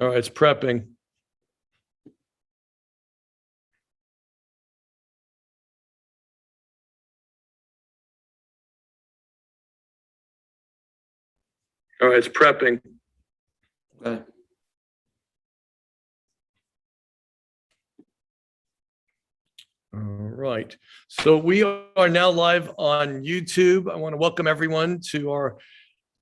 All right, it's prepping. All right, it's prepping. Okay. All right. So we are now live on YouTube. I want to welcome everyone to our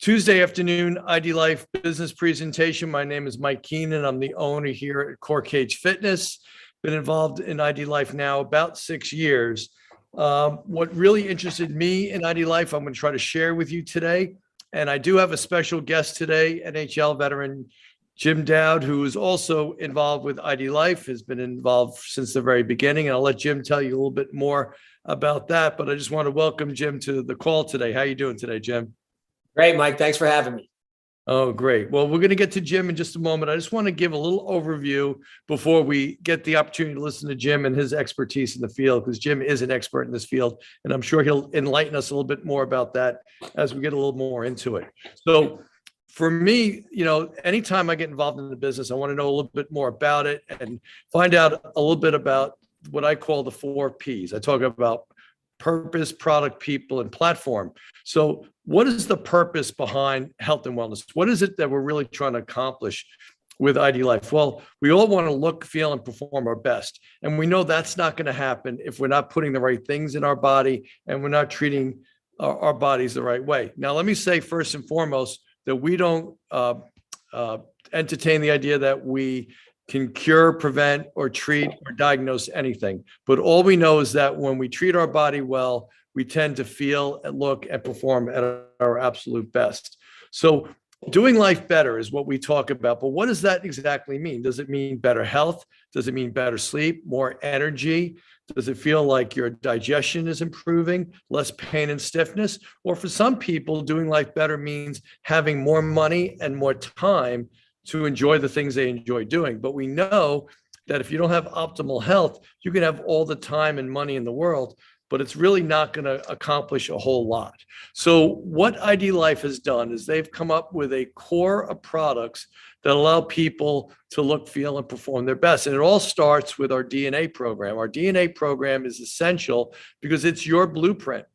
Tuesday afternoon ID Life business presentation. My name is Mike Keenan. I'm the owner here at Core Cage Fitness. Been involved in ID Life now about 6 years. What really interested me in ID Life, I'm going to try to share with you today. And I do have a special guest today, NHL Veteran Jim Dowd, who is also involved with ID Life, has been involved since the very beginning. And I'll let Jim tell you a little bit more about that. But I just want to welcome Jim to the call today. How are you doing today, Jim? Great, Mike. Thanks for having me. Oh, great. Well, we're going to get to Jim in just a moment. I just want to give a little overview before we get the opportunity to listen to Jim and his expertise in the field, because Jim is an expert in this field, and I'm sure he'll enlighten us a little bit more about that as we get a little more into it. So for me, anytime I get involved in the business, I want to know a little bit more about it and find out a little bit about what I call the 4 Ps. I talk about purpose, product, people, and platform. So what is the purpose behind health and wellness? What is it that we're really trying to accomplish with ID Life? Well, we all want to look, feel, and perform our best. And we know that's not going to happen if we're not putting the right things in our body and we're not treating our bodies the right way. Now, let me say first and foremost that we don't entertain the idea that we can cure, prevent, or treat or diagnose anything. But all we know is that when we treat our body well, we tend to feel and look and perform at our absolute best. So doing life better is what we talk about. But what does that exactly mean? Does it mean better health? Does it mean better sleep, more energy? Does it feel like your digestion is improving, less pain and stiffness? Or for some people, doing life better means having more money and more time to enjoy the things they enjoy doing. But we know that if you don't have optimal health, you can have all the time and money in the world, but it's really not going to accomplish a whole lot. So what ID Life has done is they've come up with a core of products that allow people to look, feel, and perform their best. And it all starts with our DNA program. Our DNA program is essential because it's your blueprint.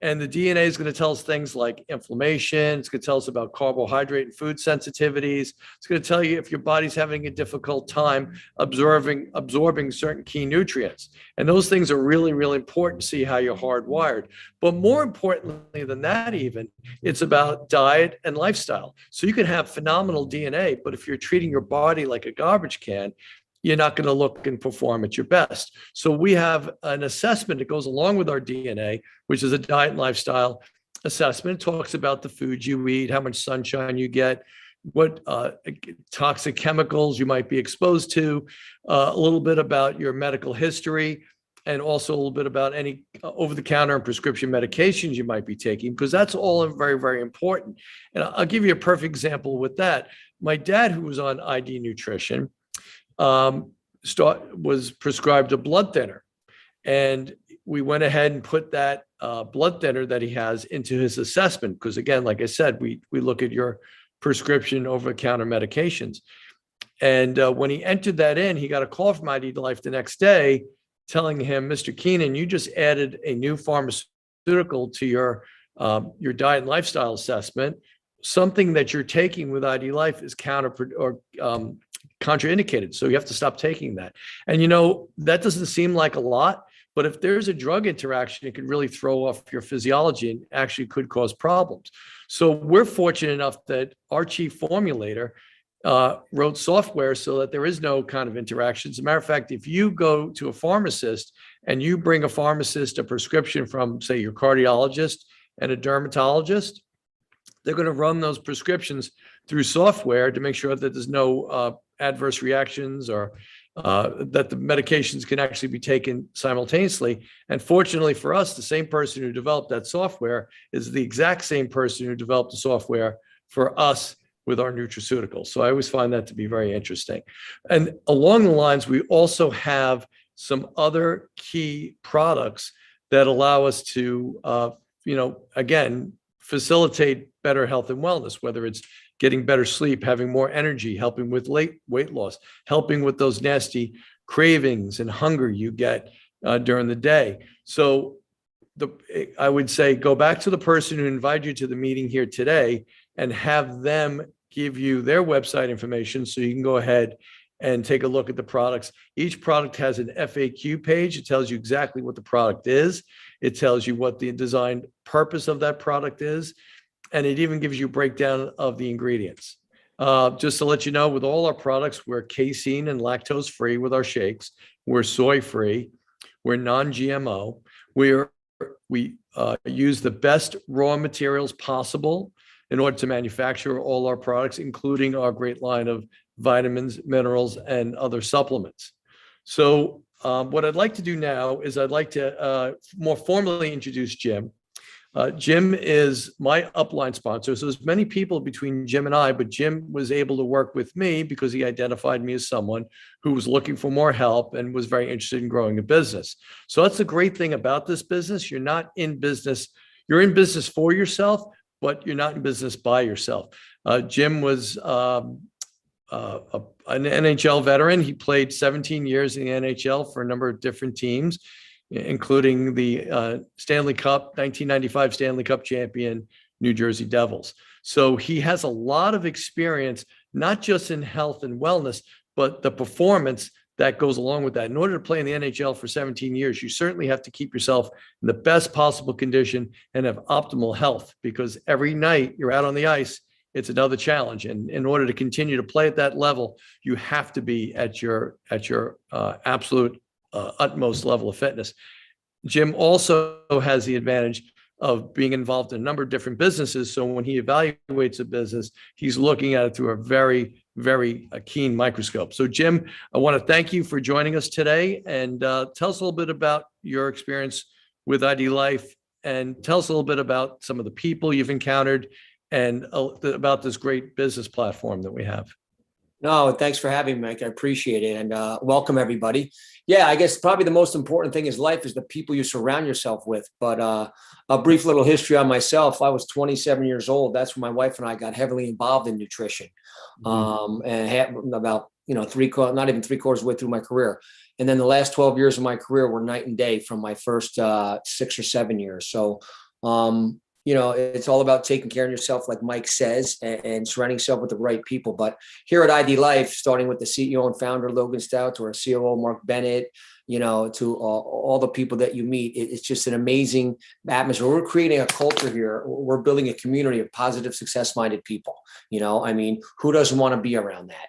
And the DNA is going to tell us things like inflammation. It's going to tell us about carbohydrate and food sensitivities. It's going to tell you if your body's having a difficult time absorbing certain key nutrients. And those things are really, really important to see how you're hardwired. But more importantly than that, even, it's about diet and lifestyle. So you can have phenomenal DNA, but if you're treating your body like a garbage can, you're not going to look and perform at your best. So we have an assessment that goes along with our DNA, which is a diet and lifestyle assessment. It talks about the foods you eat, how much sunshine you get, what toxic chemicals you might be exposed to, a little bit about your medical history, and also a little bit about any over-the-counter and prescription medications you might be taking, because that's all very, very important. And I'll give you a perfect example with that. My dad, who was on ID nutrition, was prescribed a blood thinner, and we went ahead and put that blood thinner that he has into his assessment, because again, like I said, we look at your prescription over-the-counter medications. And when he entered that in, he got a call from ID Life the next day telling him, Mr. Keenan, you just added a new pharmaceutical to your diet and lifestyle assessment. Something that you're taking with ID Life is contraindicated. So you have to stop taking that. And that doesn't seem like a lot, but if there's a drug interaction, it could really throw off your physiology and actually could cause problems. So we're fortunate enough that our chief formulator wrote software so that there is no kind of interaction. As a matter of fact, if you go to a pharmacist and you bring a pharmacist a prescription from, say, your cardiologist and a dermatologist, they're going to run those prescriptions through software to make sure that there's no adverse reactions or that the medications can actually be taken simultaneously. And fortunately for us, the same person who developed that software is the exact same person who developed the software for us with our nutraceuticals. So I always find that to be very interesting. And along the lines, we also have some other key products that allow us to, again, facilitate better health and wellness, whether it's getting better sleep, having more energy, helping with weight loss, helping with those nasty cravings and hunger you get during the day. So I would say go back to the person who invited you to the meeting here today and have them give you their website information so you can go ahead and take a look at the products. Each product has an FAQ page. It tells you exactly what the product is. It tells you what the design purpose of that product is. And it even gives you a breakdown of the ingredients. Just to let you know, with all our products, we're casein and lactose free with our shakes. We're soy free. We're non-GMO. We use the best raw materials possible in order to manufacture all our products, including our great line of vitamins, minerals, and other supplements. So what I'd like to do now is I'd like to more formally introduce Jim. Jim is my upline sponsor. So there's many people between Jim and I, but Jim was able to work with me because he identified me as someone who was looking for more help and was very interested in growing a business. So that's the great thing about this business. You're not in business. You're in business for yourself, but you're not in business by yourself. Jim was an NHL veteran. He played 17 years in the NHL for a number of different teams, including the Stanley Cup, 1995 Stanley Cup champion, New Jersey Devils. So he has a lot of experience, not just in health and wellness, but the performance that goes along with that. In order to play in the NHL for 17 years, you certainly have to keep yourself in the best possible condition and have optimal health, because every night you're out on the ice, it's another challenge. And in order to continue to play at that level, you have to be at your absolute utmost level of fitness. Jim also has the advantage of being involved in a number of different businesses. So when he evaluates a business, he's looking at it through a very, very keen microscope. So Jim, I want to thank you for joining us today, and tell us a little bit about your experience with ID Life, and tell us a little bit about some of the people you've encountered and about this great business platform that we have. No, thanks for having me, Mike. I appreciate it. And welcome, everybody. Yeah, I guess probably the most important thing in life is the people you surround yourself with. But a brief little history on myself. I was 27 years old. That's when my wife and I got heavily involved in nutrition. And had about, not even three-quarters of the way through my career. And then the last 12 years of my career were night and day from my first 6 or 7 years. So, it's all about taking care of yourself, like Mike says, and surrounding yourself with the right people. But here at ID Life, starting with the CEO and founder, Logan Stout, to our COO, Mark Bennett, to all the people that you meet, it's just an amazing atmosphere. We're creating a culture here. We're building a community of positive, success-minded people. Who doesn't want to be around that?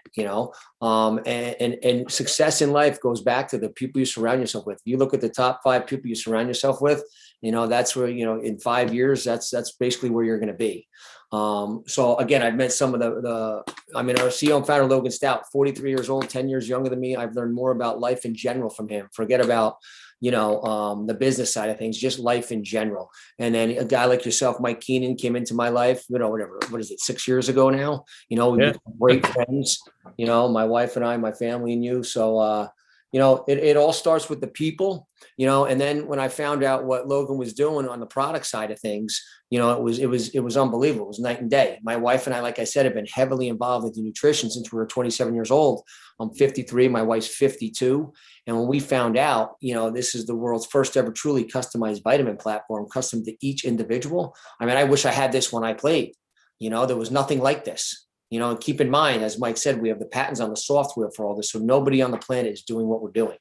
And success in life goes back to the people you surround yourself with. You look at the top 5 people you surround yourself with, that's where, in 5 years, that's basically where you're going to be. So again, I've met some of our CEO and founder, Logan Stout, 43 years old, 10 years younger than me. I've learned more about life in general from him. Forget about, the business side of things, just life in general. And then a guy like yourself, Mike Keenan, came into my life, what is it, 6 years ago now? We became great friends, my wife and I, my family and you. So, it all starts with the people, and then when I found out what Logan was doing on the product side of things, it was unbelievable. It was night and day. My wife and I, like I said, have been heavily involved into nutrition since we were 27 years old. I'm 53, my wife's 52. And when we found out, this is the world's first ever truly customized vitamin platform, custom to each individual. I wish I had this when I played. There was nothing like this. And keep in mind, as Mike said, we have the patents on the software for all this. So nobody on the planet is doing what we're doing,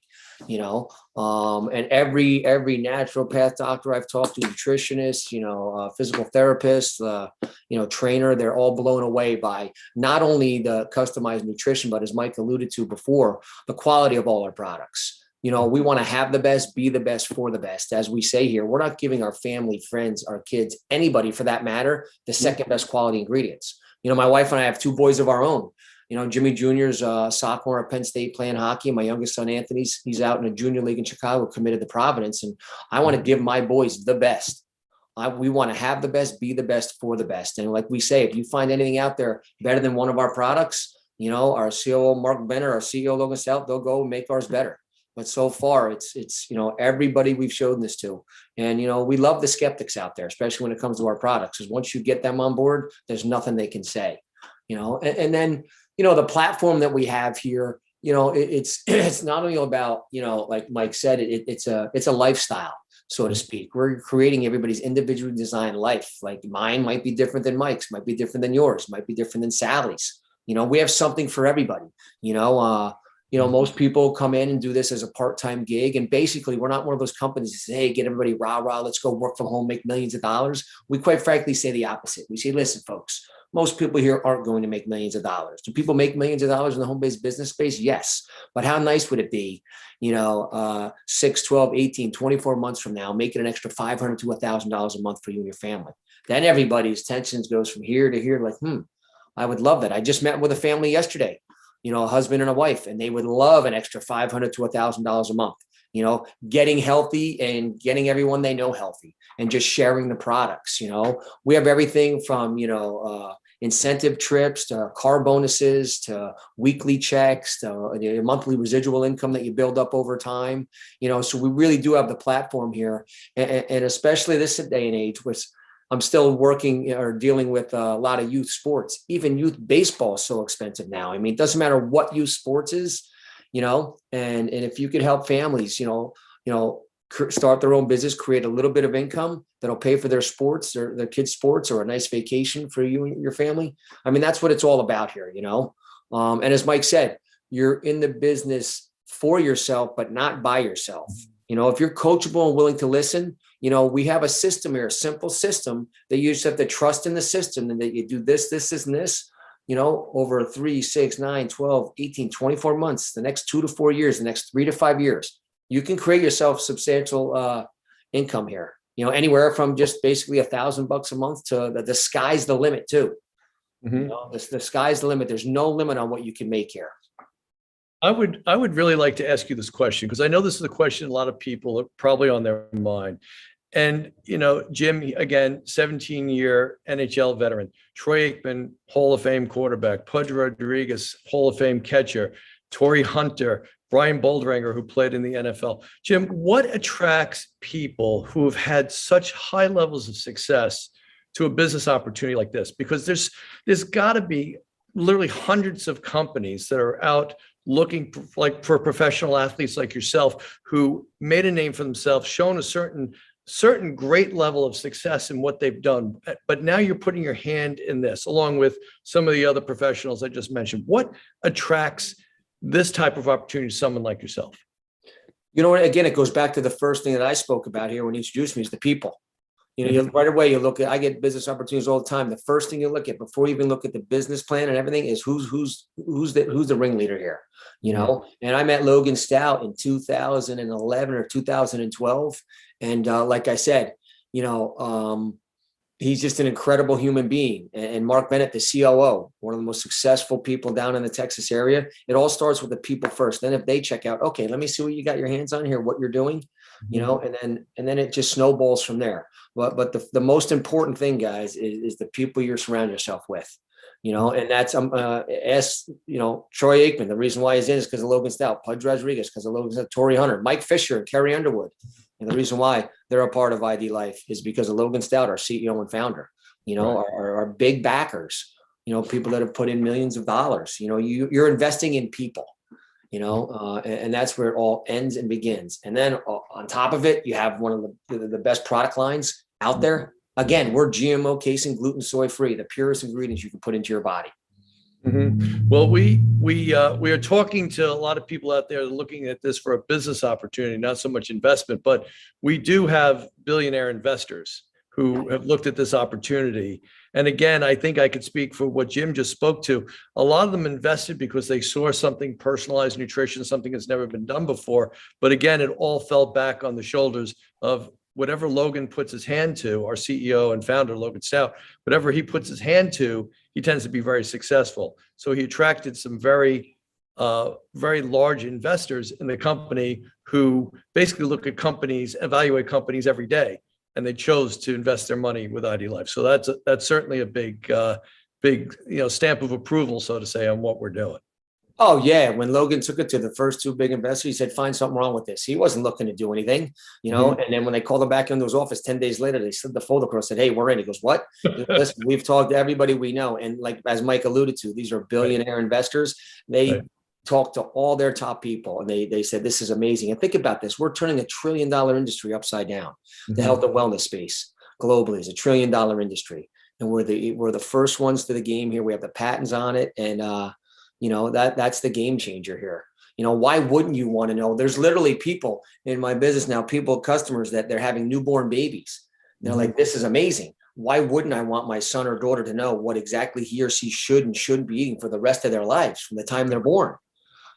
and every naturopath doctor I've talked to, nutritionist, physical therapist, trainer, they're all blown away by not only the customized nutrition, but as Mike alluded to before, the quality of all our products. We want to have the best, be the best, for the best. As we say here, we're not giving our family, friends, our kids, anybody for that matter, the second best quality ingredients. My wife and I have 2 boys of our own. Jimmy Jr.'s sophomore at Penn State playing hockey. My youngest son, Anthony's, he's out in a junior league in Chicago, committed to Providence. And I want to give my boys the best. We want to have the best, be the best, for the best. And like we say, if you find anything out there better than one of our products, our COO, Mark Bennett, our CEO, Logan Stout, they'll go and make ours better. But so far, it's everybody we've shown this to. And, we love the skeptics out there, especially when it comes to our products, because once you get them on board, there's nothing they can say. And then, the platform that we have here, it's not only about, like Mike said, it's a lifestyle, so to speak. We're creating everybody's individually designed life. Like mine might be different than Mike's, might be different than yours, might be different than Sally's. We have something for everybody. Most people come in and do this as a part-time gig. And basically, we're not one of those companies that say, hey, get everybody rah, let's go work from home, make millions of dollars. We quite frankly say the opposite. We say, listen, folks, most people here aren't going to make millions of dollars. Do people make millions of dollars in the home-based business space? Yes. But how nice would it be, 6, 12, 18, 24 months from now, making an extra $500 to $1,000 a month for you and your family? Then everybody's tensions goes from here to here, like, I would love that. I just met with a family yesterday, a husband and a wife, and they would love an extra $500 to $1,000 a month, getting healthy and getting everyone they know healthy and just sharing the products. We have everything from, incentive trips to car bonuses to weekly checks to monthly residual income that you build up over time. So we really do have the platform here. And especially this day and age, which I'm still working or dealing with a lot of youth sports. Even youth baseball is so expensive now. I mean, it doesn't matter what youth sports is, and if you could help families, start their own business, create a little bit of income that'll pay for their sports, their kids' sports, or a nice vacation for you and your family. I mean, that's what it's all about here, And as Mike said, you're in the business for yourself, but not by yourself. If you're coachable and willing to listen, we have a system here, a simple system that you just have to trust in the system and that you do this, and this, over 3, 6, 9, 12, 18, 24 months, the next 2 to 4 years, the next 3 to 5 years. You can create yourself substantial income here, anywhere from just basically $1,000 a month to the sky's the limit too. The sky's the limit. There's no limit on what you can make here. I would really like to ask you this question, because I know this is a question a lot of people are probably on their mind. And, Jim, again, 17-year NHL veteran, Troy Aikman, Hall of Fame quarterback, Pudge Rodriguez, Hall of Fame catcher, Torrey Hunter, Brian Boldringer, who played in the NFL. Jim, what attracts people who have had such high levels of success to a business opportunity like this? Because there's got to be literally hundreds of companies that are out looking for professional athletes like yourself who made a name for themselves, shown a certain great level of success in what they've done. But now you're putting your hand in this, along with some of the other professionals I just mentioned. What attracts this type of opportunity to someone like yourself? Again, it goes back to the first thing that I spoke about here when you introduced me, is the people. Right away, I get business opportunities all the time. The first thing you look at before you even look at the business plan and everything is who's the ringleader here, And I met Logan Stout in 2011 or 2012. And like I said, he's just an incredible human being. And Mark Bennett, the COO, one of the most successful people down in the Texas area. It all starts with the people first. Then if they check out, okay, let me see what you got your hands on here, what you're doing, and then it just snowballs from there. But the most important thing, guys, is the people you surround yourself with, and that's ask, Troy Aikman. The reason why he's in is because of Logan Stout, Pudge Rodriguez, because of Logan Stout, Torrey Hunter, Mike Fisher, and Kerry Underwood. And the reason why they're a part of ID Life is because of Logan Stout, our CEO and founder, our big backers, people that have put in millions of dollars. You're investing in people, and that's where it all ends and begins. And then on top of it, you have one of the best product lines out there. Again, we're GMO, casein, gluten, soy free, the purest ingredients you can put into your body. Mm-hmm. Well, we are talking to a lot of people out there looking at this for a business opportunity, not so much investment, but we do have billionaire investors who have looked at this opportunity. And again, I think I could speak for what Jim just spoke to. A lot of them invested because they saw something, personalized nutrition, something that's never been done before. But again, it all fell back on the shoulders of whatever Logan puts his hand to, our CEO and founder, Logan Stout, whatever he puts his hand to, he tends to be very successful. So he attracted some very large investors in the company who basically look at companies, evaluate companies every day, and they chose to invest their money with ID Life. So that's certainly a big stamp of approval, so to say, on what we're doing. Oh yeah, when Logan took it to the first two big investors, he said, "Find something wrong with this." He wasn't looking to do anything, And then when they called him back into his office 10 days later, they slid the folder across, said, "Hey, we're in." He goes, "What?" He goes, "Listen, we've talked to everybody we know, and like as Mike alluded to, these are billionaire investors. They Right. talked to all their top people, and they said this is amazing. And think about this: we're turning $1 trillion industry upside down. The Mhm. health and wellness space globally is $1 trillion industry, and we're the first ones to the game here. We have the patents on it, and that's the game changer here. Why wouldn't you want to know? There's literally people in my business now, customers that they're having newborn babies. They're like, this is amazing. Why wouldn't I want my son or daughter to know what exactly he or she should and shouldn't be eating for the rest of their lives from the time they're born?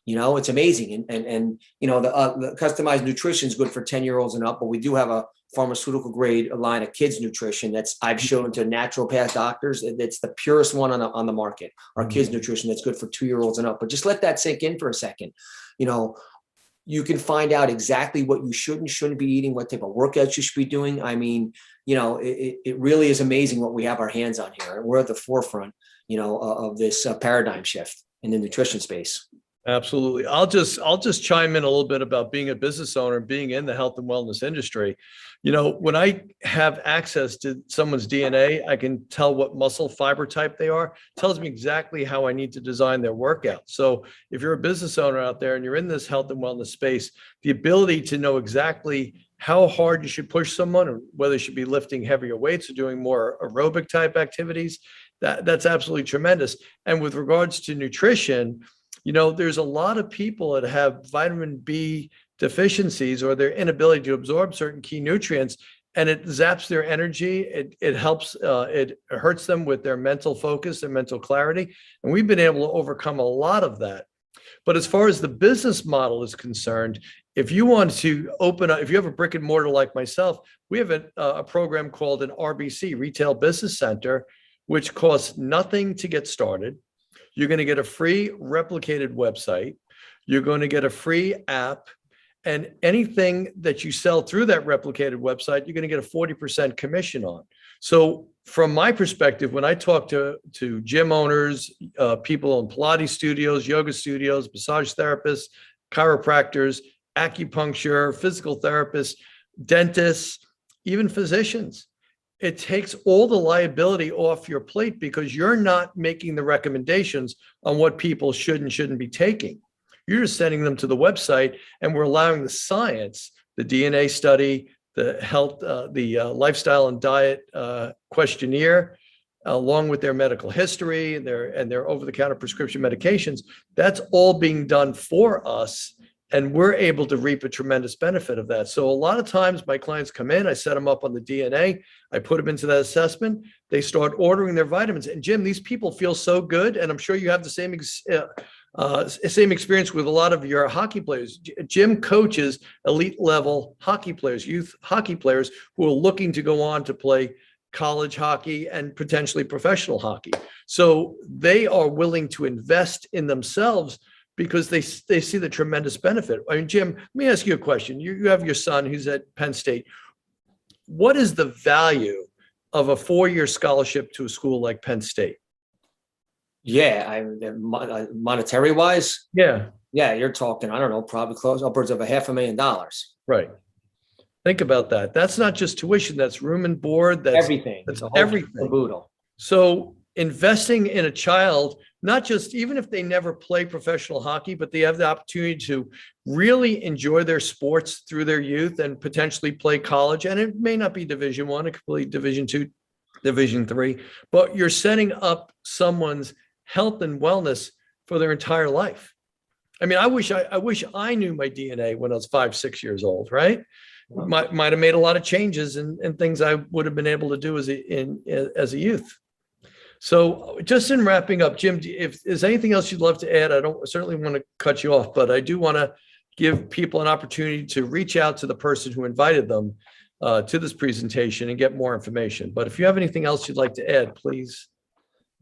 It's amazing. And the customized nutrition is good for 10-year-olds and up, but we do have a pharmaceutical grade line of kids nutrition that's I've shown to naturopath doctors. It's the purest one on the market. Our kids nutrition that's good for 2-year-olds and up. But just let that sink in for a second. You can find out exactly what you should and shouldn't be eating, what type of workouts you should be doing. I mean, it really is amazing what we have our hands on here. And we're at the forefront, of this paradigm shift in the nutrition space. Absolutely. I'll just chime in a little bit about being a business owner, being in the health and wellness industry. When I have access to someone's DNA, I can tell what muscle fiber type they are. It tells me exactly how I need to design their workout. So if you're a business owner out there and you're in this health and wellness space, the ability to know exactly how hard you should push someone, or whether you should be lifting heavier weights or doing more aerobic type activities, that's absolutely tremendous. And with regards to nutrition, there's a lot of people that have vitamin B deficiencies or their inability to absorb certain key nutrients, and it zaps their energy. It helps, it hurts them with their mental focus and mental clarity. And we've been able to overcome a lot of that. But as far as the business model is concerned, if you want to open up, if you have a brick and mortar like myself, we have a program called an RBC, Retail Business Center, which costs nothing to get started. You're going to get a free replicated website. You're going to get a free app, and anything that you sell through that replicated website, you're going to get a 40% commission on. So from my perspective, when I talk to gym owners, people in Pilates studios, yoga studios, massage therapists, chiropractors, acupuncture, physical therapists, dentists, even physicians, it takes all the liability off your plate because you're not making the recommendations on what people should and shouldn't be taking. You're just sending them to the website, and we're allowing the science, the DNA study, the health, the lifestyle and diet questionnaire, along with their medical history and their over-the-counter prescription medications. That's all being done for us, and we're able to reap a tremendous benefit of that. So a lot of times my clients come in, I set them up on the DNA, I put them into that assessment, they start ordering their vitamins. And Jim, these people feel so good, and I'm sure you have the same experience with a lot of your hockey players. Jim coaches elite level hockey players, youth hockey players who are looking to go on to play college hockey and potentially professional hockey. So they are willing to invest in themselves because they see the tremendous benefit. I mean, Jim, let me ask you a question. You have your son who's at Penn State. What is the value of a 4-year scholarship to a school like Penn State? Yeah, monetary wise. Yeah. Yeah, you're talking, I don't know, probably close upwards of $500,000. Right. Think about that. That's not just tuition, that's room and board, that's everything. That's the whole everything. caboodle. So investing in a child, not just even if they never play professional hockey, but they have the opportunity to really enjoy their sports through their youth and potentially play college. And it may not be Division I, it could be Division II, Division III, but you're setting up someone's health and wellness for their entire life. I mean, I wish I knew my DNA when I was 5, 6 years old, right? Might have made a lot of changes and things I would have been able to do as a youth. So just in wrapping up, Jim, if there's anything else you'd love to add, I certainly want to cut you off, but I do want to give people an opportunity to reach out to the person who invited them to this presentation and get more information. But if you have anything else you'd like to add, please.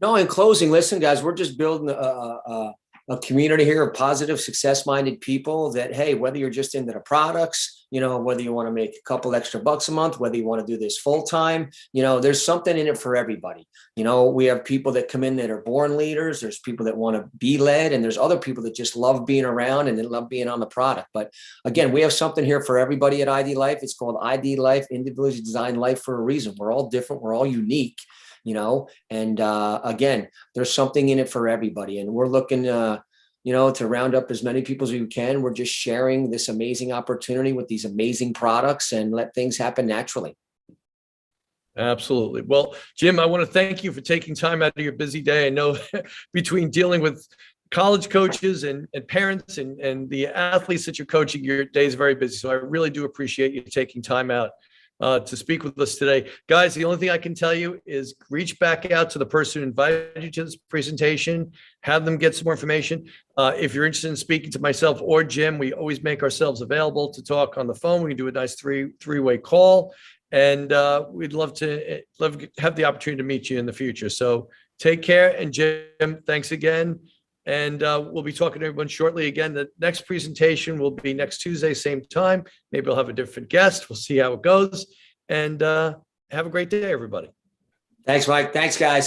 No, in closing, listen, guys, we're just building a a community here of positive, success-minded people that, hey, whether you're just into the products, whether you want to make a couple extra bucks a month, whether you want to do this full-time, there's something in it for everybody. We have people that come in that are born leaders. There's people that want to be led, and there's other people that just love being around and they love being on the product. But again, we have something here for everybody at ID Life. It's called ID Life, Individually Designed Life, for a reason. We're all different. We're all unique, and again, there's something in it for everybody. And we're looking, to round up as many people as we can. We're just sharing this amazing opportunity with these amazing products and let things happen naturally. Absolutely. Well, Jim, I want to thank you for taking time out of your busy day. I know between dealing with college coaches and parents and the athletes that you're coaching, your day is very busy. So I really do appreciate you taking time out to speak with us today. Guys, the only thing I can tell you is reach back out to the person who invited you to this presentation, have them get some more information. If you're interested in speaking to myself or Jim, we always make ourselves available to talk on the phone. We can do a nice three-way call, and we'd love to have the opportunity to meet you in the future. So take care. And Jim, thanks again. And we'll be talking to everyone shortly. Again, the next presentation will be next Tuesday, same time. Maybe we'll have a different guest. We'll see how it goes. And have a great day, everybody. Thanks, Mike. Thanks, guys.